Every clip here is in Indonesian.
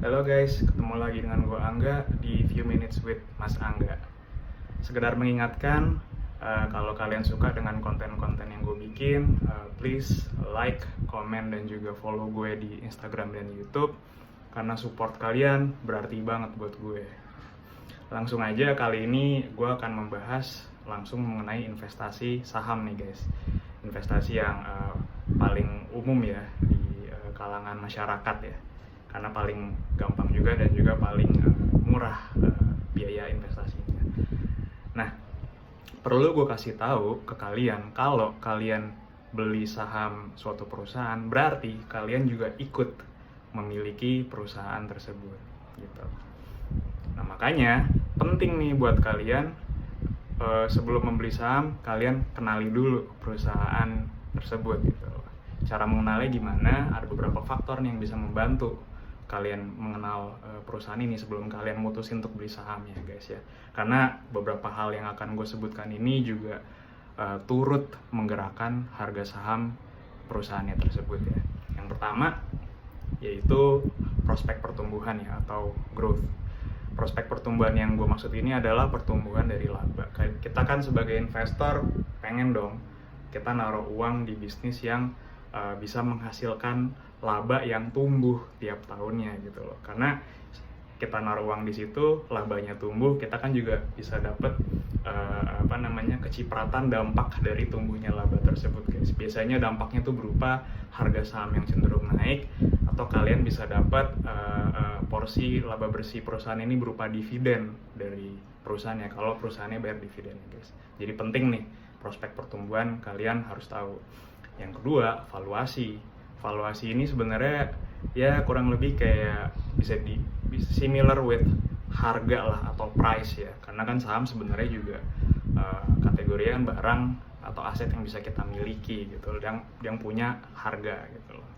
Halo guys, ketemu lagi dengan gue Angga di Few Minutes with Mas Angga. Sekedar mengingatkan, kalau kalian suka dengan konten-konten yang gue bikin, please like, comment, dan juga follow gue di Instagram dan YouTube. Karena support kalian berarti banget buat gue. Langsung aja, kali ini gue akan membahas langsung mengenai investasi saham nih guys. Investasi yang paling umum ya di kalangan masyarakat ya, karena paling gampang juga dan juga paling murah biaya investasinya. Nah, perlu gue kasih tahu ke kalian, kalau kalian beli saham suatu perusahaan, berarti kalian juga ikut memiliki perusahaan tersebut gitu. Nah, makanya penting nih buat kalian, sebelum membeli saham, kalian kenali dulu perusahaan tersebut gitu. Cara mengenalnya gimana? Ada beberapa faktor nih yang bisa membantu kalian mengenal perusahaan ini sebelum kalian mutusin untuk beli saham ya guys ya. Karena beberapa hal yang akan gue sebutkan ini juga turut menggerakkan harga saham perusahaannya tersebut ya. Yang pertama yaitu prospek pertumbuhan ya, atau growth. Prospek pertumbuhan yang gue maksud ini adalah pertumbuhan dari laba. Kita kan sebagai investor pengen dong kita naruh uang di bisnis yang bisa menghasilkan laba yang tumbuh tiap tahunnya gitu loh. Karena kita naruh uang di situ, labanya tumbuh, kita kan juga bisa dapat kecipratan dampak dari tumbuhnya laba tersebut guys. Biasanya dampaknya tuh berupa harga saham yang cenderung naik, atau kalian bisa dapat porsi laba bersih perusahaan ini berupa dividen dari perusahaannya kalau perusahaannya bayar dividen guys. Jadi penting nih, prospek pertumbuhan kalian harus tahu. Yang kedua, valuasi. Valuasi ini sebenarnya ya kurang lebih kayak bisa similar with harga lah, atau price ya. Karena kan saham sebenarnya juga kategorinya kan barang atau aset yang bisa kita miliki gitu, yang punya harga gitu loh.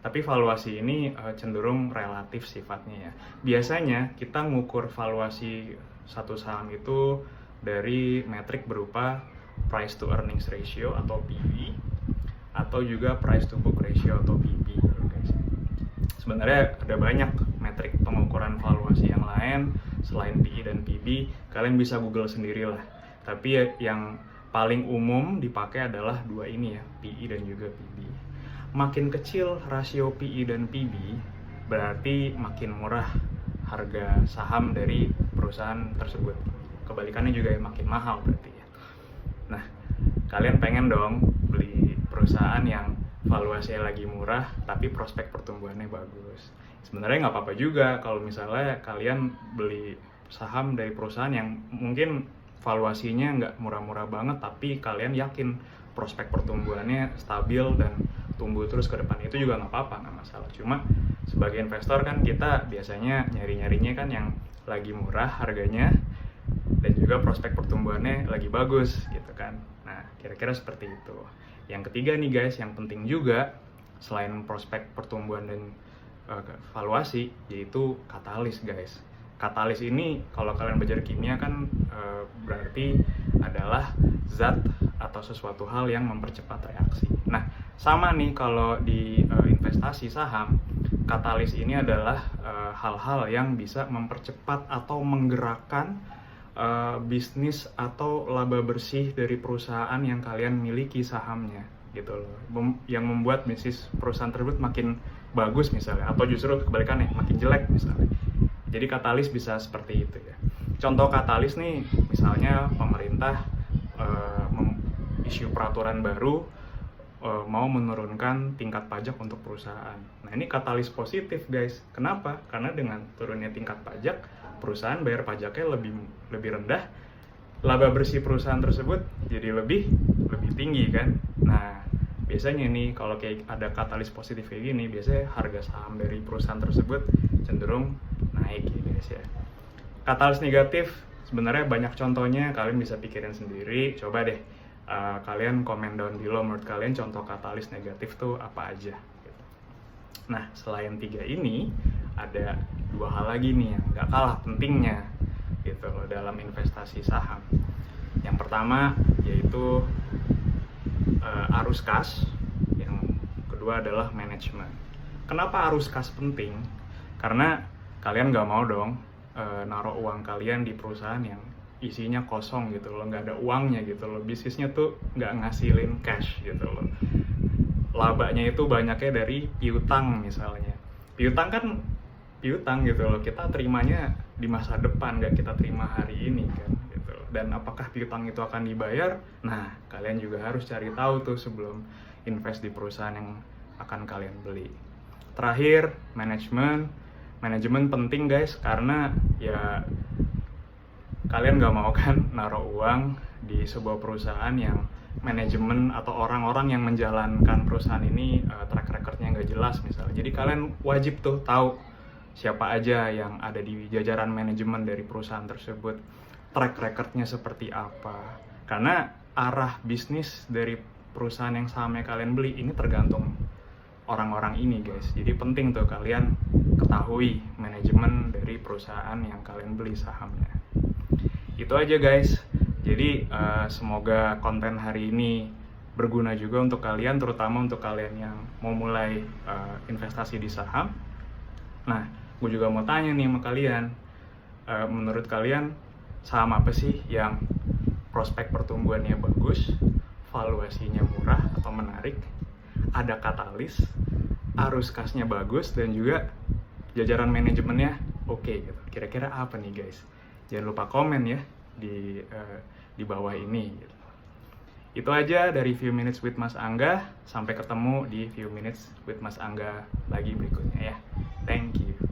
Tapi valuasi ini cenderung relatif sifatnya ya. Biasanya kita ngukur valuasi satu saham itu dari metrik berupa price to earnings ratio atau PE, atau juga price to book ratio atau PB guys. Sebenarnya ada banyak metrik pengukuran valuasi yang lain selain PE dan PB, kalian bisa Google sendiri lah. Tapi yang paling umum dipakai adalah dua ini ya, PE dan juga PB. Makin kecil rasio PE dan PB, berarti makin murah harga saham dari perusahaan tersebut. Kebalikannya juga makin mahal berarti ya. Nah, kalian pengen dong beli perusahaan yang valuasinya lagi murah tapi prospek pertumbuhannya bagus. Sebenarnya nggak apa-apa juga kalau misalnya kalian beli saham dari perusahaan yang mungkin valuasinya nggak murah-murah banget, tapi kalian yakin prospek pertumbuhannya stabil dan tumbuh terus ke depan. Itu juga nggak apa-apa, nggak masalah. Cuma sebagai investor kan kita biasanya nyari-nyarinya kan yang lagi murah harganya dan juga prospek pertumbuhannya lagi bagus gitu kan. Nah, kira-kira seperti itu. Yang ketiga nih guys, yang penting juga selain prospek pertumbuhan dan valuasi, yaitu katalis guys. Katalis ini kalau kalian belajar kimia kan berarti adalah zat atau sesuatu hal yang mempercepat reaksi. Nah, sama nih kalau di investasi saham, katalis ini adalah hal-hal yang bisa mempercepat atau menggerakkan bisnis atau laba bersih dari perusahaan yang kalian miliki sahamnya gitu loh, yang membuat bisnis perusahaan tersebut makin bagus misalnya, atau justru kebalikannya makin jelek misalnya. Jadi katalis bisa seperti itu ya. Contoh katalis nih, misalnya pemerintah issue peraturan baru mau menurunkan tingkat pajak untuk perusahaan. Nah, ini katalis positif guys. Kenapa? Karena dengan turunnya tingkat pajak, perusahaan bayar pajaknya lebih rendah, laba bersih perusahaan tersebut jadi lebih tinggi kan. Nah, biasanya nih kalau kayak ada katalis positif kayak gini, biasanya harga saham dari perusahaan tersebut cenderung naik ya guys ya. Katalis negatif sebenarnya banyak contohnya, kalian bisa pikirin sendiri. Coba deh kalian komen down below, menurut kalian contoh katalis negatif tuh apa aja gitu. Nah, selain tiga ini ada dua hal lagi nih yang gak kalah pentingnya gitu loh dalam investasi saham. Yang pertama yaitu arus kas, yang kedua adalah manajemen. Kenapa arus kas penting? Karena kalian nggak mau dong naruh uang kalian di perusahaan yang isinya kosong gitu loh, nggak ada uangnya gitu loh, bisnisnya tuh nggak ngasilin cash gitu loh, labanya itu banyaknya dari piutang misalnya. Piutang kan piutang gitu loh, kita terimanya di masa depan, nggak kita terima hari ini kan gitu loh. Dan apakah piutang itu akan dibayar? Nah, kalian juga harus cari tahu tuh sebelum invest di perusahaan yang akan kalian beli. Terakhir, manajemen penting guys, karena ya kalian nggak mau kan naruh uang di sebuah perusahaan yang manajemen atau orang-orang yang menjalankan perusahaan ini track recordnya nggak jelas misalnya. Jadi kalian wajib tuh tahu siapa aja yang ada di jajaran manajemen dari perusahaan tersebut, track recordnya seperti apa. Karena arah bisnis dari perusahaan yang sahamnya kalian beli ini tergantung orang-orang ini guys. Jadi penting tuh kalian ketahui manajemen dari perusahaan yang kalian beli sahamnya. Itu aja guys. Jadi semoga konten hari ini berguna juga untuk kalian, terutama untuk kalian yang mau mulai investasi di saham. Nah, gue juga mau tanya nih sama kalian, menurut kalian saham apa sih yang prospek pertumbuhannya bagus, valuasinya murah atau menarik, ada katalis, arus kasnya bagus, dan juga jajaran manajemennya oke gitu. Kira-kira apa nih guys? Jangan lupa komen ya di bawah ini gitu. Itu aja dari Few Minutes with Mas Angga. Sampai ketemu di Few Minutes with Mas Angga lagi berikutnya ya. Thank you.